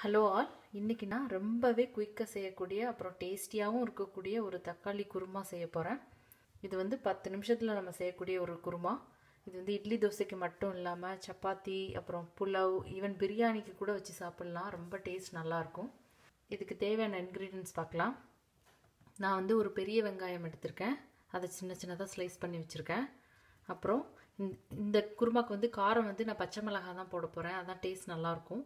Hello all, இன்றைக்கி நான் ரொம்பவே குயிக்காக செய்யக்கூடிய அப்புறம் டேஸ்டியாகவும் இருக்கக்கூடிய ஒரு தக்காளி குருமா செய்ய போகிறேன். இது வந்து 10 நிமிஷத்தில் நம்ம செய்யக்கூடிய ஒரு குருமா. இது வந்து இட்லி தோசைக்கு மட்டும் இல்லாமல் சப்பாத்தி, அப்புறம் புலாவ், ஈவன் பிரியாணிக்கு கூட வச்சு சாப்பிட்லாம். ரொம்ப டேஸ்ட் நல்லாயிருக்கும். இதுக்கு தேவையான இன்க்ரீடியன்ட்ஸ் பார்க்கலாம். நான் வந்து ஒரு பெரிய வெங்காயம் எடுத்திருக்கேன். அதை சின்ன சின்னதாக ஸ்லைஸ் பண்ணி வச்சுருக்கேன். அப்புறம் இந்த குருமாக்கு வந்து காரம் வந்து நான் பச்சை மிளகாய் தான் போட போகிறேன். அதான் டேஸ்ட் நல்லாயிருக்கும்.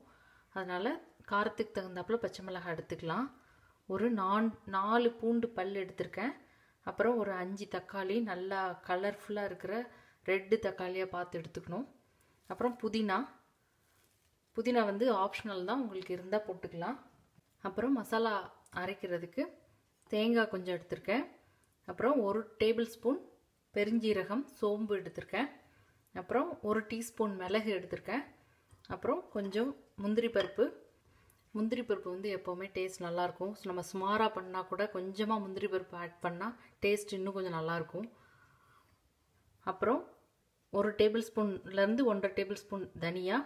அதனால் காரத்துக்கு தகுந்தாப்புல பச்சை மிளகாய் எடுத்துக்கலாம். ஒரு 4 பூண்டு பல் எடுத்திருக்கேன். அப்புறம் ஒரு 5 தக்காளி, நல்லா கலர்ஃபுல்லாக இருக்கிற ரெட்டு தக்காளியாக பார்த்து எடுத்துக்கணும். அப்புறம் புதினா வந்து ஆப்ஷனல் தான், உங்களுக்கு இருந்தால் போட்டுக்கலாம். அப்புறம் மசாலா அரைக்கிறதுக்கு தேங்காய் கொஞ்சம் எடுத்திருக்கேன். அப்புறம் 1 டேபிள் ஸ்பூன் பெருஞ்சீரகம், சோம்பு எடுத்திருக்கேன். அப்புறம் 1 டீஸ்பூன் மிளகு எடுத்திருக்கேன். அப்புறம் கொஞ்சம் முந்திரி பருப்பு வந்து எப்போவுமே டேஸ்ட் நல்லாயிருக்கும். நம்ம சுமாராக பண்ணால் கூட கொஞ்சமாக முந்திரி பருப்பு ஆட் பண்ணால் டேஸ்ட் இன்னும் கொஞ்சம் நல்லாயிருக்கும். அப்புறம் 1 டேபிள் ஸ்பூன்லேருந்து 1.5 டேபிள் ஸ்பூன் தனியா,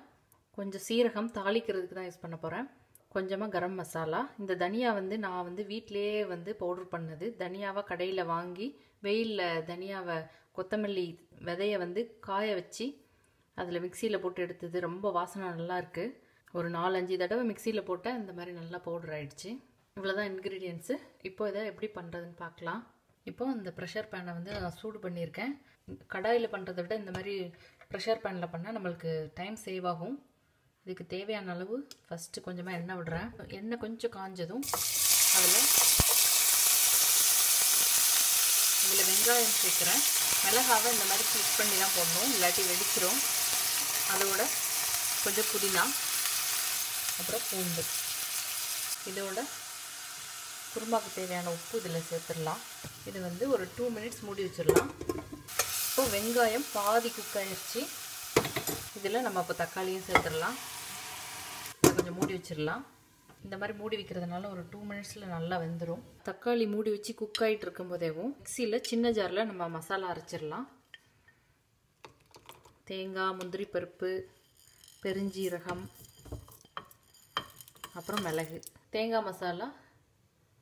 கொஞ்சம் சீரகம் தாளிக்கிறதுக்கு தான் யூஸ் பண்ண போகிறேன். கொஞ்சமாக கரம் மசாலா. இந்த தனியா வந்து நான் வந்து வீட்டிலேயே வந்து பவுடர் பண்ணது. தனியாவை கடையில் வாங்கி வெயிலில் தனியாவை கொத்தமல்லி விதையை வந்து காய வச்சு அதில் மிக்சியில் போட்டு எடுத்தது. ரொம்ப வாசனை நல்லா இருக்குது. ஒரு 4-5 தடவை மிக்சியில் போட்டால் இந்த மாதிரி நல்லா பவுடர் ஆகிடுச்சு. இவ்வளோதான் இன்க்ரீடியன்ட்ஸு. இப்போ இதை எப்படி பண்ணுறதுன்னு பார்க்கலாம். இப்போ இந்த ப்ரெஷர் பேனை வந்து நான் சூடு பண்ணியிருக்கேன். கடாயில் பண்ணுறதை விட இந்த மாதிரி ப்ரெஷர் பேனில் பண்ணால் நம்மளுக்கு டைம் சேவ் ஆகும். இதுக்கு தேவையான அளவு ஃபஸ்ட்டு கொஞ்சமாக எண்ணெய் விடுறேன். எண்ணெய் கொஞ்சம் காஞ்சதும் இதில் வெங்காயம் சேர்க்குறேன். மிளகாவை இந்த மாதிரி கிளிக் பண்ணி தான் போடணும், இல்லாட்டி வெடிச்சிரும். அதோட கொஞ்சம் புதினா, அப்புறம் பூண்டு. இதோட குருமாவுக்கு தேவையான உப்பு இதில் சேர்த்துடலாம். இது வந்து ஒரு 2 மினிட்ஸ் மூடி வச்சிடலாம். இப்போ வெங்காயம் பாதி குக் ஆயிடுச்சு. இதில் நம்ம இப்போ தக்காளியும் சேர்த்துடலாம். கொஞ்சம் மூடி வச்சிடலாம். இந்த மாதிரி மூடி வைக்கிறதுனால ஒரு 2 மினிட்ஸில் நல்லா வெந்துடும். தக்காளி மூடி வச்சு குக் ஆகிட்டு இருக்கும்போதேவும் மிக்சியில் சின்ன ஜாரில் நம்ம மசாலா அரைச்சிடலாம். தேங்காய், முந்திரி பருப்பு, பெருஞ்சீரகம், அப்புறம் மிளகு. தேங்காய் மசாலா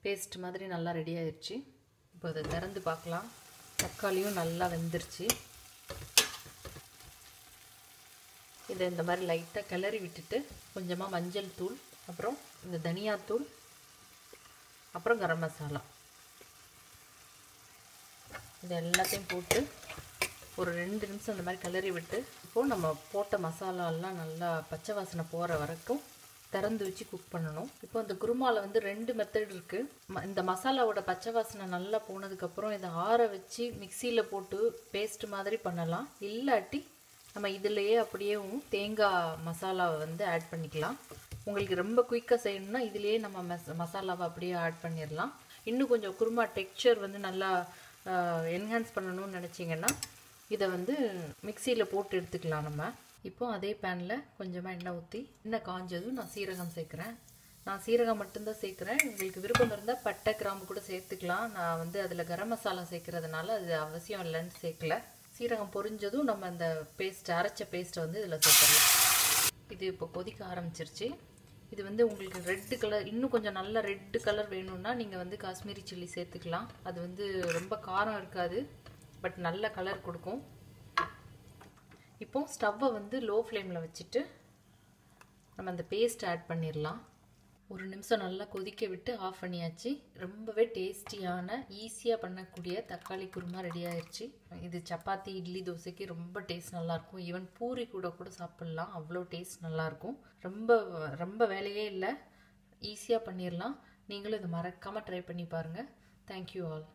பேஸ்ட் மாதிரி நல்லா ரெடி ஆயிடுச்சு. இப்போ அதை திறந்து பார்க்கலாம். தக்காளியும் நல்லா வெந்துருச்சு. இதை இந்த மாதிரி லைட்டாக கிளறி விட்டுட்டு கொஞ்சமாக மஞ்சள் தூள், அப்புறம் இந்த தனியாத்தூள், அப்புறம் கரம் மசாலா, இது எல்லாத்தையும் போட்டு ஒரு 2 நிமிஷம் இந்த மாதிரி கிளறி விட்டு, இப்போது நம்ம போட்ட மசாலாலாம் நல்லா பச்சை வாசனை போகிற வரைக்கும் திறந்து வச்சு குக் பண்ணணும். இப்போ இந்த குருமாவில் வந்து 2 மெத்தட் இருக்குது. இந்த மசாலாவோட பச்சை வாசனை நல்லா போனதுக்கப்புறம் இதை ஆற வச்சு மிக்சியில் போட்டு பேஸ்ட் மாதிரி பண்ணலாம். இல்லாட்டி நம்ம இதிலையே அப்படியே தேங்காய் மசாலாவை வந்து ஆட் பண்ணிக்கலாம். உங்களுக்கு ரொம்ப குயிக்காக செய்யணும்னா இதிலேயே நம்ம மசாலாவை அப்படியே ஆட் பண்ணிடலாம். இன்னும் கொஞ்சம் குருமா டெக்ஸ்சர் வந்து நல்லா என்ஹான்ஸ் பண்ணணும்னு நினச்சிங்கன்னா இதை வந்து மிக்சியில் போட்டு எடுத்துக்கலாம் நம்ம. இப்போ அதே பேனில் கொஞ்சமாக எண்ணெய் ஊற்றி, எண்ணெய் காஞ்சதும் நான் சீரகம் சேர்க்குறேன். நான் சீரகம் மட்டும்தான் சேர்க்குறேன். உங்களுக்கு விருப்பம் இருந்தால் பட்டை, கிராம்பு கூட சேர்த்துக்கலாம். நான் வந்து அதில் கரம் மசாலா சேர்க்குறதுனால அது அவசியம் இல்லைன்னு சேர்க்கல. சீரகம் பொரிஞ்சதும் நம்ம அந்த அரைச்ச பேஸ்ட்டை வந்து இதில் சேர்த்துடலாம். இது இப்போ கொதிக்க ஆரம்பிச்சிருச்சு. இது வந்து உங்களுக்கு ரெட்டு கலர், இன்னும் கொஞ்சம் நல்ல ரெட்டு கலர் வேணும்னா நீங்கள் வந்து காஷ்மீரி சில்லி சேர்த்துக்கலாம். அது வந்து ரொம்ப காரம் இருக்காது, பட் நல்ல கலர் கொடுக்கும். இப்போ ஸ்டவ்வை வந்து லோ ஃப்ளேமில் வச்சுட்டு நம்ம அந்த பேஸ்ட் ஆட் பண்ணிடலாம். 1 நிமிஷம் நல்லா கொதிக்க விட்டு ஆஃப் பண்ணியாச்சு. ரொம்பவே டேஸ்டியான, ஈஸியாக பண்ணக்கூடிய தக்காளி குருமா ரெடி ஆயிடுச்சு. இது சப்பாத்தி, இட்லி, தோசைக்கு ரொம்ப டேஸ்ட் நல்லாயிருக்கும். ஈவன் பூரி கூட சாப்பிட்லாம். அவ்வளோ டேஸ்ட் நல்லாயிருக்கும். ரொம்ப வேலையே இல்லை, ஈஸியாக பண்ணிடலாம். நீங்களும் இதை மறக்காமல் ட்ரை பண்ணி பாருங்கள். Thank you all.